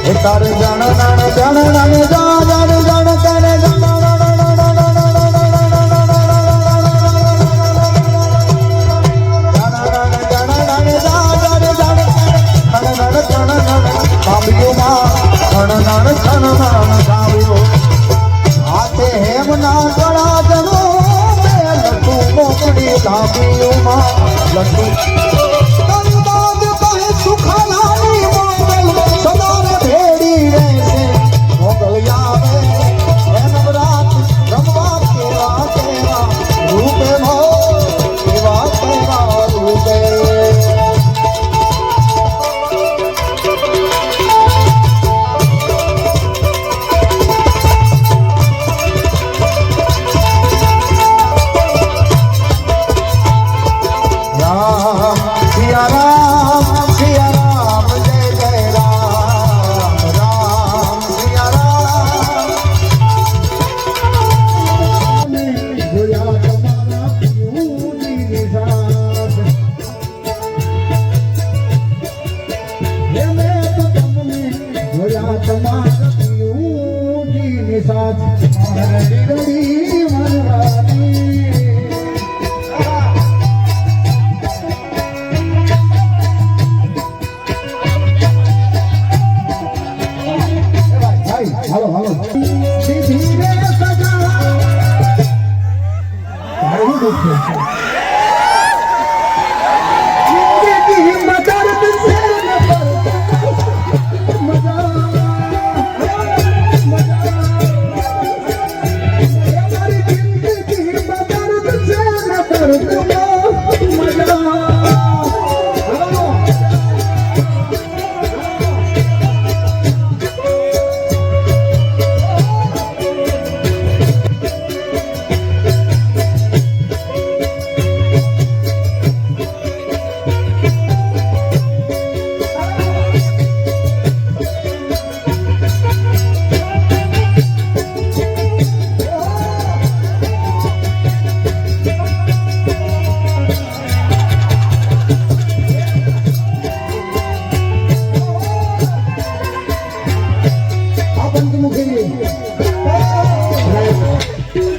તારે જાણ નાણ જાણ નાણ જા જાણ જાણ તારે જાણ હાથે હેમ ના ગળા જનો લટુ મોકડી લાવ્યું લટુ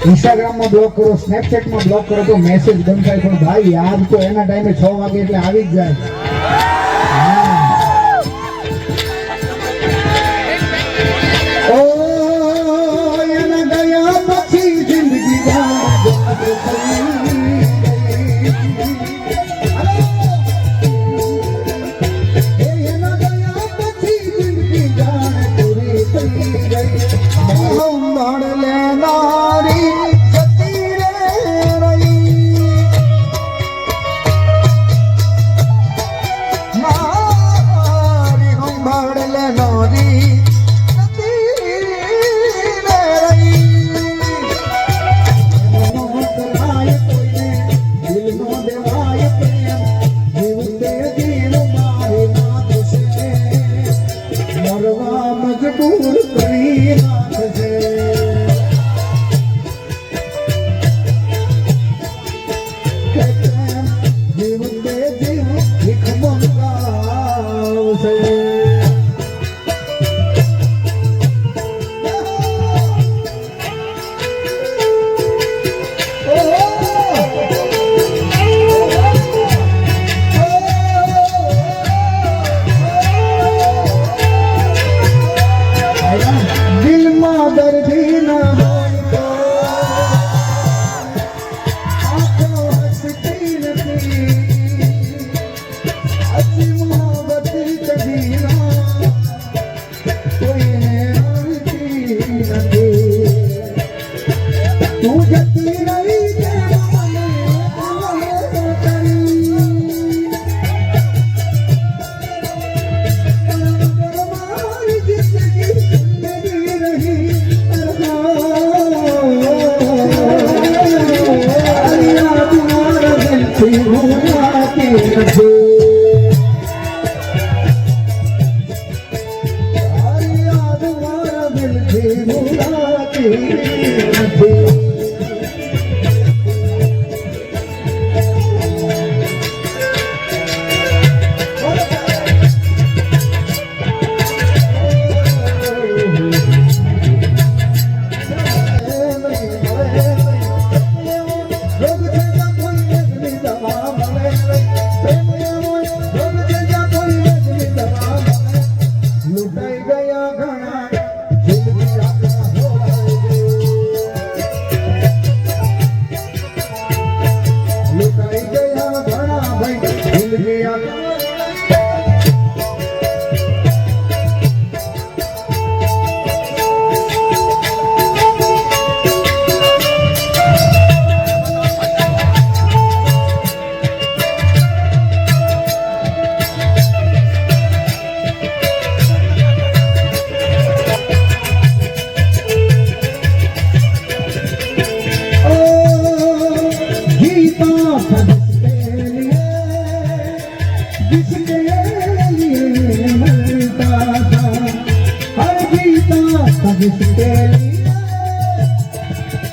इंस्टाग्राम में ब्लॉक करो, स्नैपचैट में ब्लॉक करो तो मैसेज बंद થાય પણ ભાઈ યાદ તો એના ટાઈમે 6 વાગે એટલે આવી જ જાય. ઓ એના ગયા પછી જિંદગી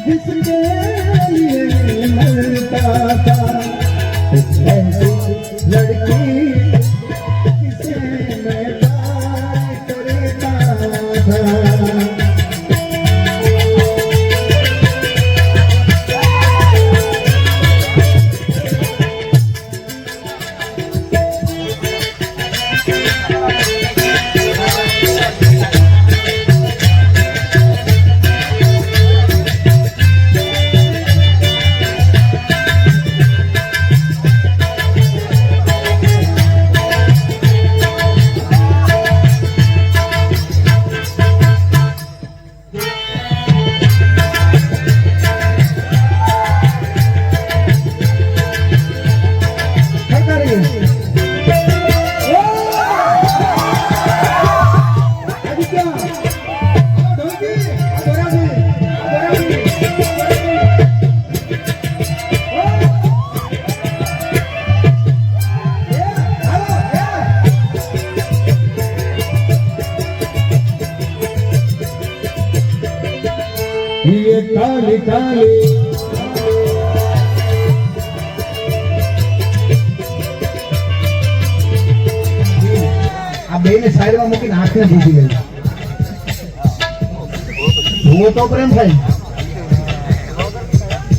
जिसके लिए मरता था ऐसी लड़की किसे मैं बात करता था ये काली काली આ બેને સાઈડમાં મૂકીને હાથને ભૂસી ગઈ જુઓ તો પ્રેમ થાય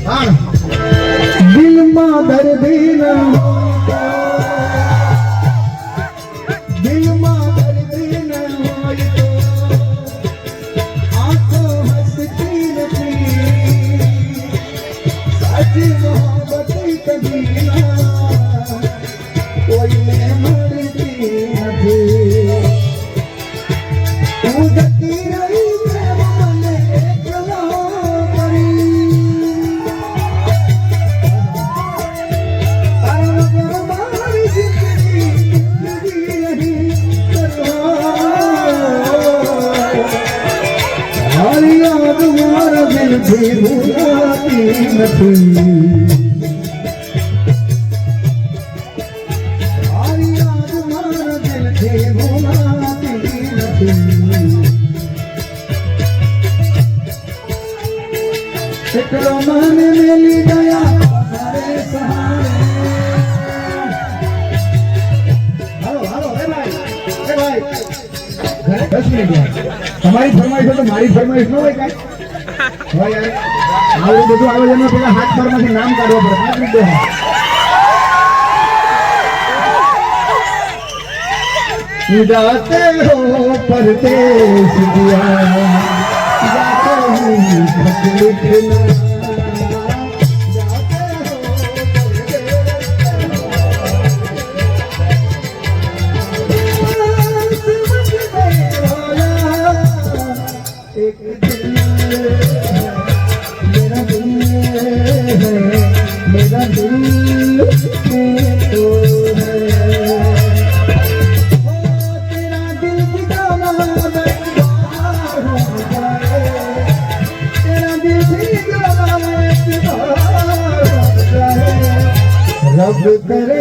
હા દિલમાં દર્દ ન દિલમાં દર્દ ન હોય તો આંખો હસતી નથી સાચી મોહબ્બત કદી ના કોઈને મળતી નથી તું જતી રહી પ્રેમ મને એકલો કરી તારા વગર મારી જિંદગી રહી મારી યાદ મારા દિલથી ભૂલાતી નથી એકલો મને મેલી ગયા તારે સહારે હાલો હાલો એ ભાઈ ઘરે 10 મિનિટ તમારી ફરમાઈશ હોય તો મારી ફરમાઈશ ન હોય કાંઈ હોય યાર આવું બધું આવે એમાં પેલા હાથ પરમાંથી નામ કાઢવા પડે 5 મિનિટ जाते हो परदेश दिया जाते हो खत लिखना जाते हो एक दिल मेरा दिल है मेरा दिल तो है रब करे